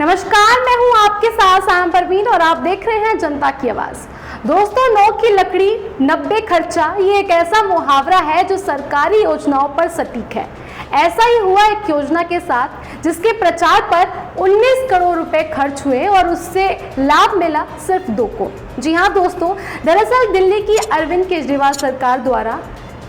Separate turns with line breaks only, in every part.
नमस्कार, मैं हूं आपके साथ सायम परवीन और आप देख रहे हैं जनता की आवाज। दोस्तों, 9 की लकड़ी 90 खर्चा, ये एक ऐसा मुहावरा है जो सरकारी योजनाओं पर सटीक है। ऐसा ही हुआ एक योजना के साथ जिसके प्रचार पर 19 करोड़ रुपए खर्च हुए और उससे लाभ मिला सिर्फ 2 को। जी हाँ दोस्तों, दरअसल दिल्ली की अरविंद केजरीवाल सरकार द्वारा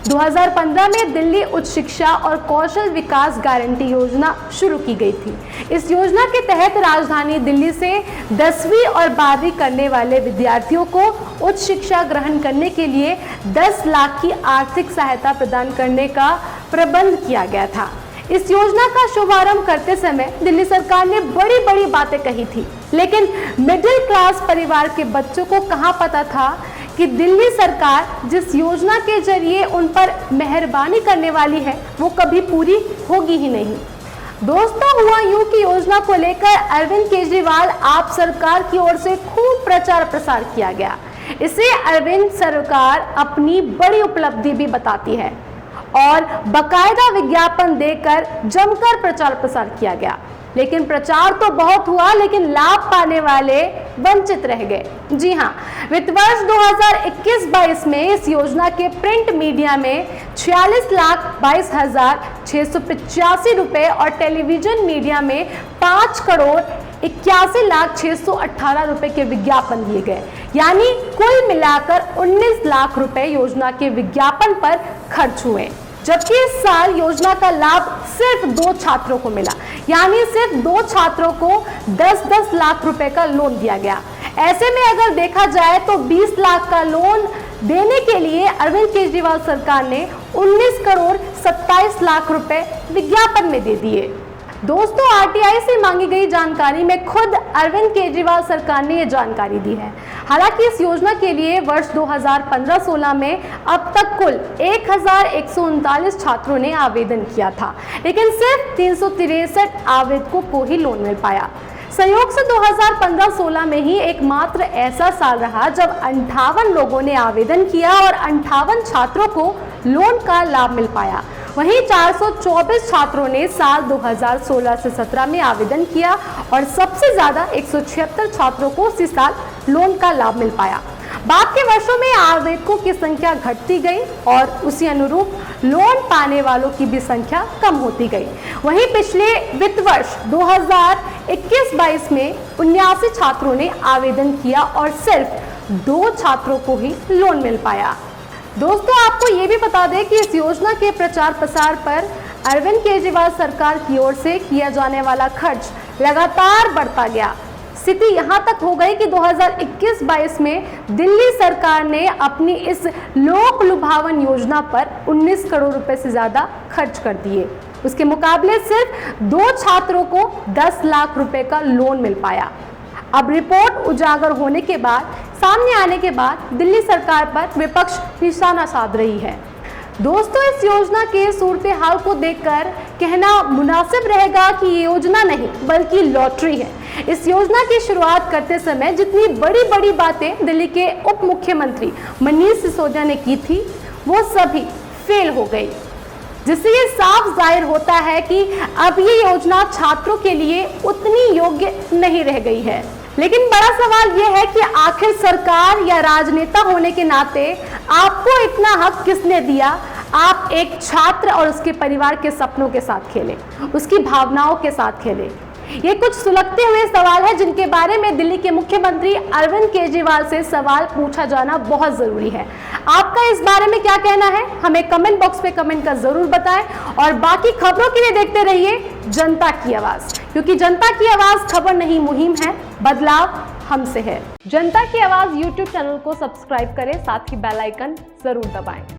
2015 में दिल्ली उच्च शिक्षा और कौशल विकास गारंटी योजना शुरू की गई थी। इस योजना के तहत राजधानी दिल्ली से 10वीं और 12वीं करने वाले विद्यार्थियों को उच्च शिक्षा ग्रहण करने के लिए 10 लाख की आर्थिक सहायता प्रदान करने का प्रबंध किया गया था। इस योजना का शुभारंभ करते समय दिल्ली सरकार ने बड़ी बड़ी बातें कही थी, लेकिन मिडिल क्लास परिवार के बच्चों को कहाँ पता था कि दिल्ली सरकार जिस योजना के जरिए उन पर मेहरबानी करने वाली है वो कभी पूरी होगी ही नहीं। दोस्तों, हुआ यूं कि योजना को लेकर अरविंद केजरीवाल आप सरकार की ओर से खूब प्रचार प्रसार किया गया। इसे अरविंद सरकार अपनी बड़ी उपलब्धि भी बताती है और बकायदा विज्ञापन देकर जमकर प्रचार प्रसार किया गया। लेकिन प्रचार तो बहुत हुआ, लेकिन लाभ पाने वाले वंचित रह गए। जी हाँ, वित्त वर्ष 2021-22 में इस योजना के प्रिंट मीडिया में 46,22,685 रुपए और टेलीविजन मीडिया में 5,81,618 रुपए के विज्ञापन दिए गए। यानी कुल मिलाकर 19 लाख रुपए योजना के विज्ञापन पर खर्च हुए। जबकि इस साल योजना का लाभ सिर्फ 2 छात्रों को मिला, यानी सिर्फ 2 छात्रों को 10-10 लाख रुपए का लोन दिया गया। ऐसे में अगर देखा जाए तो 20 लाख का लोन देने के लिए अरविंद केजरीवाल सरकार ने 19 करोड़ 27 लाख रुपए विज्ञापन में दे दिए। दोस्तों, आरटीआई से मांगी गई जानकारी में खुद अरविंद केजरीवाल सरकार ने ये जानकारी दी है। हालांकि इस योजना के लिए वर्ष 2015-16 में अब तक कुल 1139 छात्रों ने आवेदन किया था, लेकिन सिर्फ 363 आवेदकों को ही लोन मिल पाया। संयोग से 2015-16 में ही एकमात्र ऐसा साल रहा जब 58 लोगों ने आवेदन किया और 58 छात्रों को लोन का लाभ मिल पाया। वहीं 424 छात्रों ने साल 2016 से 17 में आवेदन किया और सबसे ज्यादा 176 छात्रों को उसी साल लोन का लाभ मिल पाया। बाद के वर्षों में आवेदकों की संख्या घटती गई और उसी अनुरूप लोन पाने वालों की भी संख्या कम होती गई। वहीं पिछले वित्त वर्ष 2021-22 में 79 छात्रों ने आवेदन किया और सिर्फ 2 छात्रों को ही लोन मिल पाया। दोस्तों, आपको ये भी बता दें कि इस योजना के प्रचार प्रसार पर अरविंद केजरीवाल सरकार की ओर से किया जाने वाला खर्च लगातार बढ़ता गया। स्थिति यहाँ तक हो गई कि 2021-22 में दिल्ली सरकार ने अपनी इस लोक लुभावन योजना पर 19 करोड़ रुपए से ज्यादा खर्च कर दिए। उसके मुकाबले सिर्फ 2 छात्रों को 10 लाख रुपए का लोन मिल पाया। अब रिपोर्ट उजागर होने के बाद, सामने आने के बाद दिल्ली सरकार पर विपक्ष निशाना साध रही है। दोस्तों, इस योजना के सूरत हाल को देखकर कहना मुनासिब रहेगा कि ये योजना नहीं बल्कि लॉटरी है। इस योजना की शुरुआत करते समय जितनी बड़ी बड़ी बातें दिल्ली के उप मुख्यमंत्री मनीष सिसोदिया ने की थी वो सभी फेल हो गई, जिससे ये साफ जाहिर होता है कि अब ये योजना छात्रों के लिए उतनी योग्य नहीं रह गई है। लेकिन बड़ा सवाल यह है कि आखिर सरकार या राजनेता होने के नाते आपको इतना हक किसने दिया? आप एक छात्र और उसके परिवार के सपनों के साथ खेलें, उसकी भावनाओं के साथ खेलें। ये कुछ सुलगते हुए सवाल है जिनके बारे में दिल्ली के मुख्यमंत्री अरविंद केजरीवाल से सवाल पूछा जाना बहुत जरूरी है। आपका इस बारे में क्या कहना है? हमें कमेंट बॉक्स पे कमेंट कर जरूर बताएं और बाकी खबरों के लिए देखते रहिए जनता की आवाज, क्योंकि जनता की आवाज खबर नहीं मुहिम है, बदलाव हमसे है। जनता की आवाज YouTube चैनल को सब्सक्राइब करें, साथ ही बेल आइकन जरूर दबाएं।